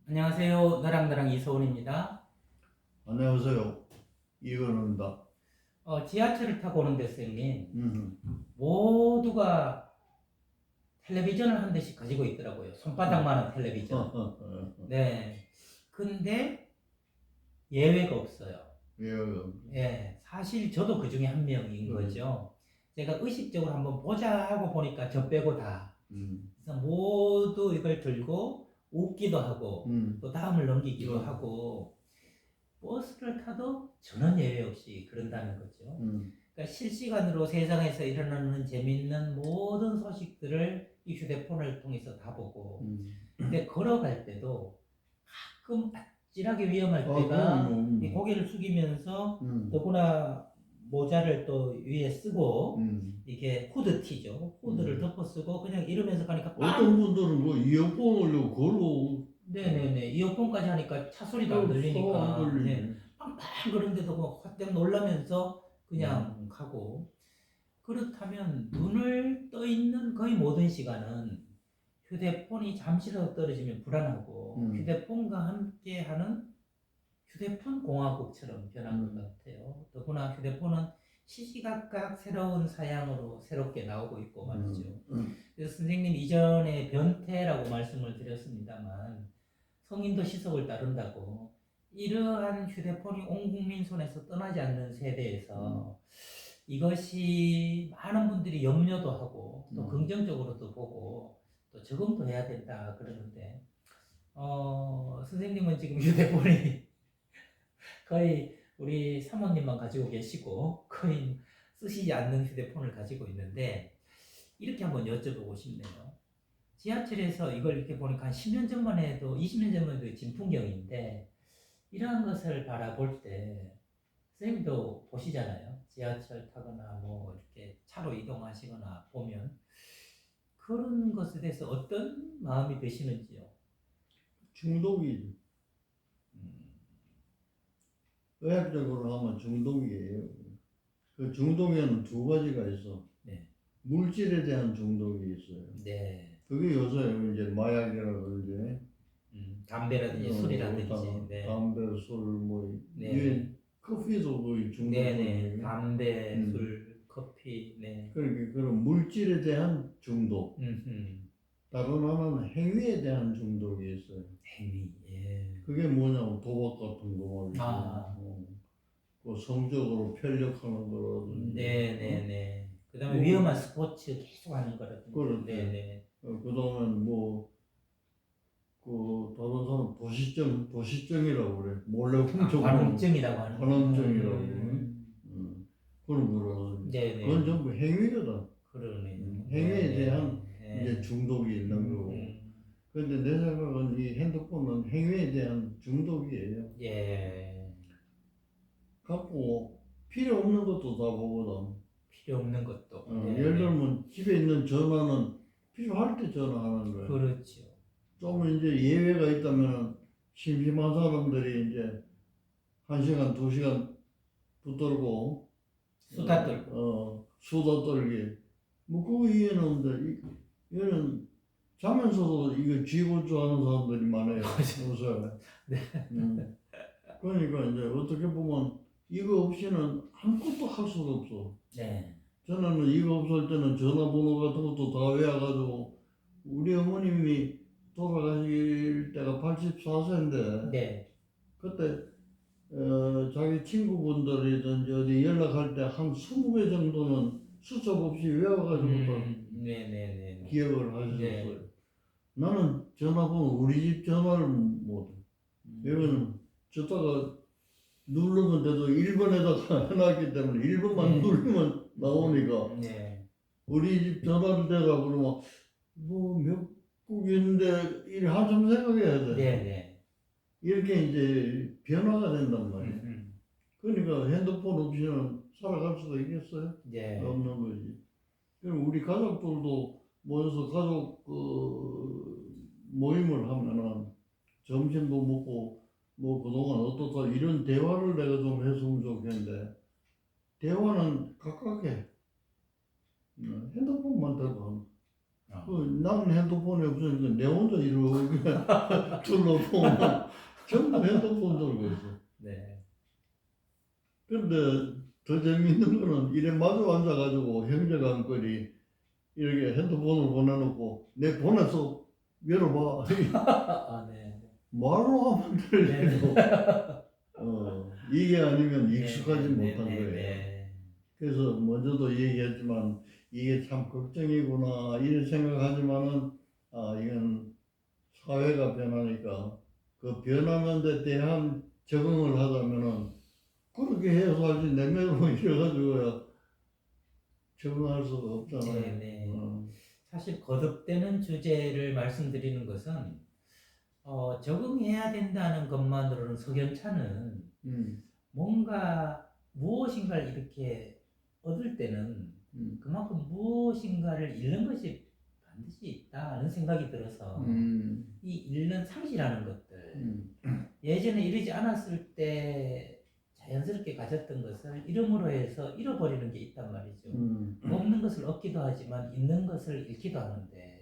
안녕하세요. 너랑나랑 이소은입니다. 안녕하세요. 이건우입니다. 지하철을 타고 오는데 선생님, 음, 모두가 텔레비전을 한 대씩 가지고 있더라고요. 손바닥만한 텔레비전. 네. 근데 예외가 없어요. 예, 예, 사실 저도 그 중에 한 명인 거죠. 제가 의식적으로 한번 보자 하고 보니까 저 빼고 다. 그래서 모두 이걸 들고 웃기도 하고 또 다음을 넘기기도 하고 버스를 타도 전혀 예외 없이 그런다는 거죠. 그러니까 실시간으로 세상에서 일어나는 재밌는 모든 소식들을 이 휴대폰을 통해서 다 보고, 근데 걸어갈 때도 가끔 아찔하게 위험할 때가 이 고개를 숙이면서 더구나 모자를 또 위에 쓰고 이게 후드티죠. 후드를 덮어 쓰고 그냥 이러면서 가니까 어떤 분들은 뭐 이어폰을 걸어. 네네네. 이어폰까지 하니까 차 소리도 안 들리니까. 네. 빵빵 그런데도 뭐 화병 놀라면서 그냥 가고. 그렇다면 눈을 떠 있는 거의 모든 시간은 휴대폰이 잠시라도 떨어지면 불안하고 휴대폰과 함께하는 휴대폰 공화국처럼 변한 것 같아요. 더구나 휴대폰은 시시각각 새로운 사양으로 새롭게 나오고 있고 말이죠. 그래서 선생님 이전에 변태라고 말씀을 드렸습니다만 성인도 시속을 따른다고 이러한 휴대폰이 온 국민 손에서 떠나지 않는 세대에서 이것이 많은 분들이 염려도 하고 또 긍정적으로도 보고 또 적응도 해야 된다 그러는데 선생님은 지금 휴대폰이 거의 우리 사모님만 가지고 계시고 거의 쓰시지 않는 휴대폰을 가지고 있는데 이렇게 한번 여쭤보고 싶네요. 지하철에서 이걸 이렇게 보니까 한 10년 전만 해도 20년 전만 해도 진풍경인데 이러한 것을 바라볼 때 선생님도 보시잖아요. 지하철 타거나 뭐 이렇게 차로 이동하시거나 보면 그런 것에 대해서 어떤 마음이 드시는지요? 중독이 음, 의학적으로 하면 중독이에요. 그 중독에는 두 가지가 있어. 네, 물질에 대한 중독이 있어요. 네, 그게 요새 이제 마약이라 그러지. 담배라든지 술이라든지, 네, 담배, 술, 뭐 네, 이게 커피도 거의 네, 네, 중독성이에요. 담배, 술, 커피, 네, 그러니까 그런 물질에 대한 중독. 다른 하나는 행위에 대한 중독이 있어요. 행위, 예, 그게 뭐냐면 도박 같은 거 말이죠. 아, 그 성적으로 편력하는 거라든지. 네, 네, 네. 그다음에 뭐, 위험한 스포츠 계속 하는 거라든지, 그렇지. 네, 네, 그다음에 뭐, 그 다른 사람 도시증이라고 그래. 몰래 훔쳐보는 관음증이라고 하는 관음증이라고. 그런 거라든지. 네, 네, 그건 전부 행위거든. 그러네요. 행위에 네, 대한 네, 이제 네. 중독이 있는 거고. 근데 내 생각은 이 핸드폰은 행위에 대한 중독이에요. 예, 갖고 필요 없는 것도 다 보거든. 필요 없는 것도, 네, 예를 네, 들면 집에 있는 전화는 필요할 때 전화하는 거야. 그렇죠. 좀 이제 예외가 있다면 심심한 사람들이 이제 1시간, 2시간 붙들고 수다 떨고, 수다 떨기. 뭐 그거 이해는 없는데 이거는 자면서도 이거 쥐고주 하는 사람들이 많아요. 요새. 네, 그러니까 이제 어떻게 보면 이거 없이는 아무것도 할 수가 없어. 네, 저는 이거 없을 때는 전화번호 같은 것도 다 외워가지고 우리 어머님이 돌아가실 때가 84세인데 네, 그때 자기 친구분들이든지 어디 연락할 때 한 20개 정도는 수첩 없이 외워가지고 네, 네, 네, 기억을 하셨어요. 네, 나는 전화번호 우리 집 전화를 못해. 여기는 줬다가 누르면 돼도 1번에다가 해놨기 때문에 1번만 네. 누르면 나오니까 네, 우리 집 전화를 대라 그러면 뭐 몇 국인데 일 한참 생각해야 돼. 네, 네, 이렇게 이제 변화가 된단 말이야. 음, 그러니까 핸드폰 없이는 살아갈 수가 있겠어요? 네, 없는 거지. 그럼 우리 가족들도 모여서 가족 모임을 하면은 점심도 먹고 뭐 그동안 어떻다 이런 대화를 내가 좀 했으면 좋겠는데 대화는 각각해. 핸드폰만 대도 나는 핸드폰이 없으니까 내 혼자 이렇게 둘러보면 전부 핸드폰 들고 있어. 네. 근데 더 재밌는 거는 이래 마주 앉아가지고 형제가 한거리 이렇게 핸드폰을 보내놓고 내 보내서 열어봐. 아, 네. 말로 하면 들리고 이게 아니면 익숙하지 네, 못한 네, 거예요. 네. 그래서 먼저도 얘기했지만 이게 참 걱정이구나 이런 생각하지만은 이건 사회가 변하니까 그 변하는 데 대한 적응을 하자면은 그렇게 해서 살지 내면으로 이래가지고야 적응할 수가 없잖아요. 네, 네. 사실 거듭되는 주제를 말씀드리는 것은 적응해야 된다는 것만으로는 석연찮은 뭔가 무엇인가를 이렇게 얻을 때는 그만큼 무엇인가를 잃는 것이 반드시 있다는 생각이 들어서 이 잃는 상실하는 것들 예전에 이러지 않았을 때 자연스럽게 가졌던 것을 잃음으로 해서 잃어버리는 게 있단 말이죠. 없는 것을 얻기도 하지만 있는 것을 잃기도 하는데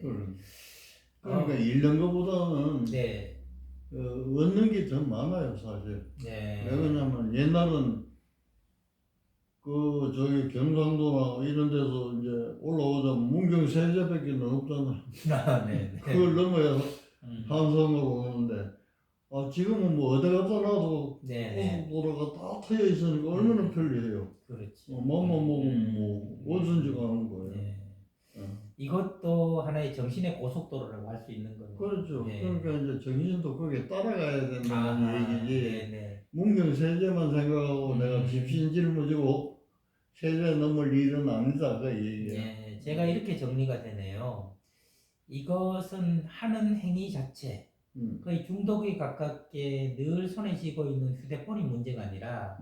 그러니까 잃는 것보다는 네. 얻는 게 더 많아요 사실. 네. 왜 그러냐면 옛날은 그 저기 경상도나 이런 데서 이제 올라오자면 문경 세제밖에 없잖아요. 아, 네, 네. 그걸 넘어야 한성으로 오는데 지금은 뭐 어디 갔다 놔도 네, 고속도로가 다 트여 있으니까 얼마나 편리해요. 그렇지. 맘만 먹으면 뭐 어디든지 가는 거예요. 네. 이것도 하나의 정신의 고속도로라고 할 수 있는 거예요. 그렇죠. 네. 그러니까 이제 정신도 거기에 따라가야 된다는 얘기지. 네, 네. 문경 세제만 생각하고 내가 집신 짊어지고 세제 넘을 일은 아니다 그 얘기야. 네, 제가 이렇게 정리가 되네요. 이것은 하는 행위 자체, 거의 중독에 가깝게 늘 손에 쥐고 있는 휴대폰이 문제가 아니라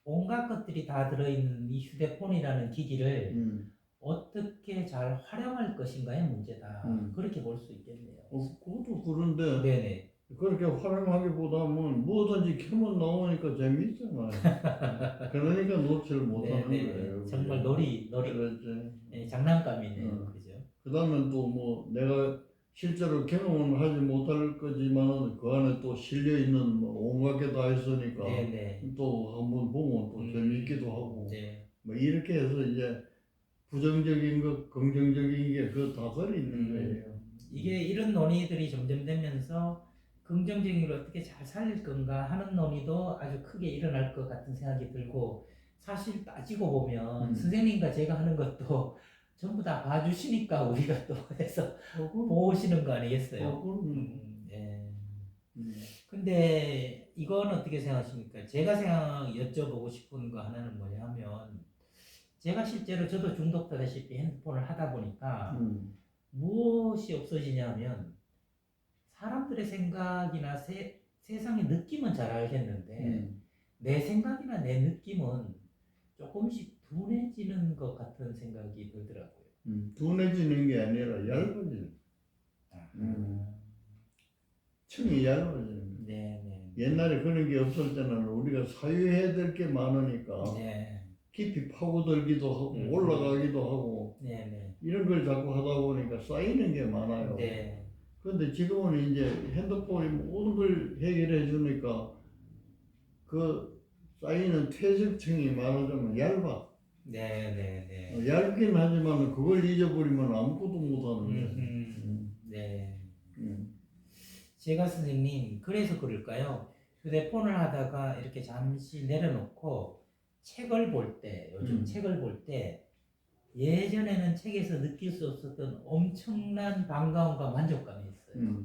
온갖 것들이 다 들어있는 이 휴대폰이라는 기기를 어떻게 잘 활용할 것인가의 문제다. 그렇게 볼 수 있겠네요. 그것도 그런데 네네. 그렇게 활용하기보다는 뭐든지 켜면 나오니까 재미있잖아요. 그러니까 놓지를 못하는 네네. 거예요. 정말 놀이, 그렇지. 네, 장난감이네요. 그죠? 그 다음에 또 뭐 내가 실제로 경험은 하지 못할 거지만 그 안에 또 실려 있는 뭐 온갖 게 다 있으니까 네네. 또 한번 보면 또 재미있기도 하고 네. 뭐 이렇게 해서 이제 부정적인 것, 긍정적인 게 그 다 걸있는 거예요. 이게 이런 논의들이 점점 되면서 긍정적인 걸 어떻게 잘 살릴 건가 하는 논의도 아주 크게 일어날 것 같은 생각이 들고 사실 따지고 보면 선생님과 제가 하는 것도 전부 다 봐주시니까 우리가 또 해서 보시는 거 아니겠어요? 네. 근데 이건 어떻게 생각하십니까? 제가 여쭤보고 싶은 거 하나는 뭐냐 하면 제가 실제로 저도 중독되다시피 핸드폰을 하다 보니까 무엇이 없어지냐면 사람들의 생각이나 세상의 느낌은 잘 알겠는데 내 생각이나 내 느낌은 조금씩 둔해지는 것 같은 생각이 들더라고요. 둔해지는 게 아니라 얇아지는. 층이 얇아지는. 네. 옛날에 그런 게 없을 때는 우리가 사유해야 될 게 많으니까 네. 깊이 파고들기도 하고 올라가기도 하고 네. 이런 걸 자꾸 하다 보니까 쌓이는 게 많아요. 네. 그런데 지금은 이제 핸드폰이 모든 걸 해결해 주니까 그 쌓이는 퇴적층이 말하자면 얇아. 네. 얇긴 하지만 그걸 잊어버리면 아무것도 못하는 거예요. 네. 제가 선생님 그래서 그럴까요? 휴대폰을 하다가 이렇게 잠시 내려놓고 책을 볼 때 요즘 책을 볼 때 예전에는 책에서 느낄 수 없었던 엄청난 반가움과 만족감이 있어요.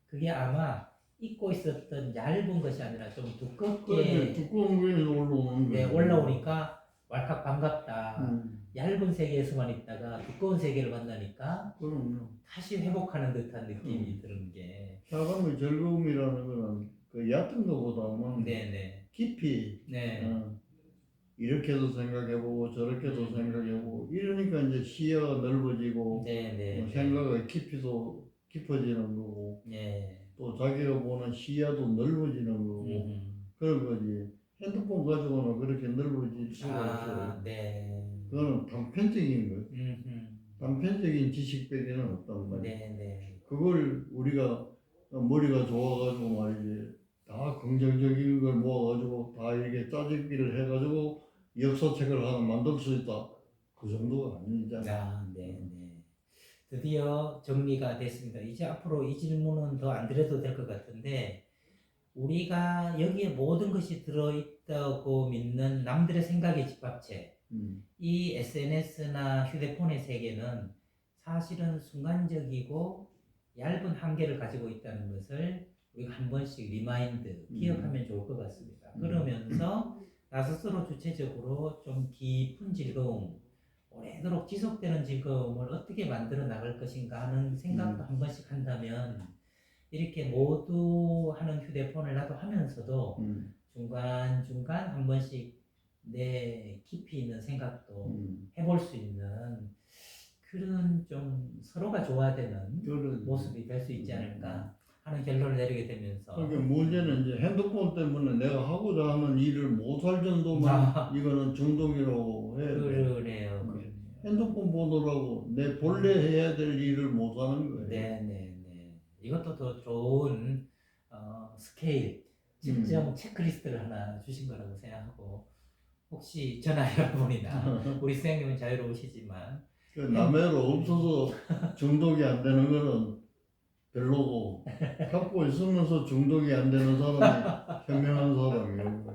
그게 아마 잊고 있었던 얇은 것이 아니라 좀 두껍게 두꺼운 거에 올라오는 거예요. 네, 올라오니까 왈칵 반갑다. 얇은 세계에서만 있다가 두꺼운 세계를 만나니까 그럼요. 다시 회복하는 듯한 느낌이 드는 게 사람의 즐거움이라는 거는 그 얕은 것보다는 네네. 깊이 네. 이렇게도 생각해보고 저렇게도 생각해보고 이러니까 이제 시야가 넓어지고 네네. 생각의 깊이도 깊어지는 거고 네. 또 자기가 보는 시야도 넓어지는 거고 그런 거지. 핸드폰 가지고는 그렇게 넓어질 수가 없어요. 네. 그거는 단편적인 거예요. 단편적인 지식밖에는 없단 말이야. 네, 네. 그걸 우리가 머리가 좋아가지고 말이지 다 긍정적인 걸 모아가지고 다 이렇게 짜집기를 해가지고 역사책을 하나 만들 수 있다. 그 정도가 아니잖아. 아, 네, 네. 드디어 정리가 됐습니다. 이제 앞으로 이 질문은 더 안 드려도 될 것 같은데, 우리가 여기에 모든 것이 들어있다고 믿는 남들의 생각의 집합체, 이 SNS나 휴대폰의 세계는 사실은 순간적이고 얇은 한계를 가지고 있다는 것을 우리가 한 번씩 리마인드, 기억하면 좋을 것 같습니다. 그러면서 나 스스로 주체적으로 좀 깊은 즐거움, 오래도록 지속되는 즐거움을 어떻게 만들어 나갈 것인가 하는 생각도 한 번씩 한다면, 이렇게 모두 하는 휴대폰을 나도 하면서도 중간중간 한 번씩 내 깊이 있는 생각도 해볼 수 있는 그런 좀 서로가 좋아되는 그런 모습이 될 수 있지 않을까 하는 결론을 내리게 되면서, 그러니까 문제는 이제 핸드폰 때문에 내가 하고자 하는 일을 못 할 정도만 이거는 중독이라고 해야 돼. 그러네요, 그러네요. 핸드폰 보느라고 내 본래 해야 될 일을 못 하는 거예요. 네네네. 이것도 더 좋은 스케일, 측정 체크리스트를 하나 주신 거라고 생각하고, 혹시 저나 여러분이나 우리 선생님은 자유로우시지만 그 남해로 없어서 중독이 안 되는 거는 별로고 갖고 있으면서 중독이 안 되는 사람이 현명한 사람이에요.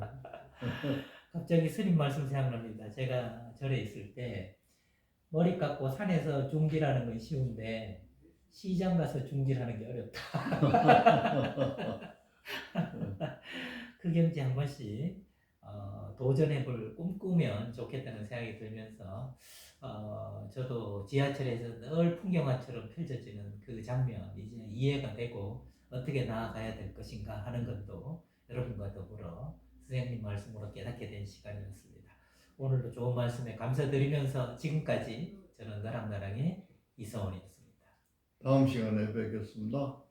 갑자기 스님 말씀 생각납니다. 제가 절에 있을 때 머리 깎고 산에서 중질하는 건 쉬운데 시장 가서 중질하는 게 어렵다. 그 경지 한 번씩 도전해볼 꿈꾸면 좋겠다는 생각이 들면서 저도 지하철에서 늘 풍경화처럼 펼쳐지는 그 장면 이제 이해가 되고 어떻게 나아가야 될 것인가 하는 것도 여러분과 더불어 선생님 말씀으로 깨닫게 된 시간이었습니다. 오늘도 좋은 말씀에 감사드리면서 지금까지 저는 너랑나랑의 이성원이었습니다. 다음 시간에 뵙겠습니다.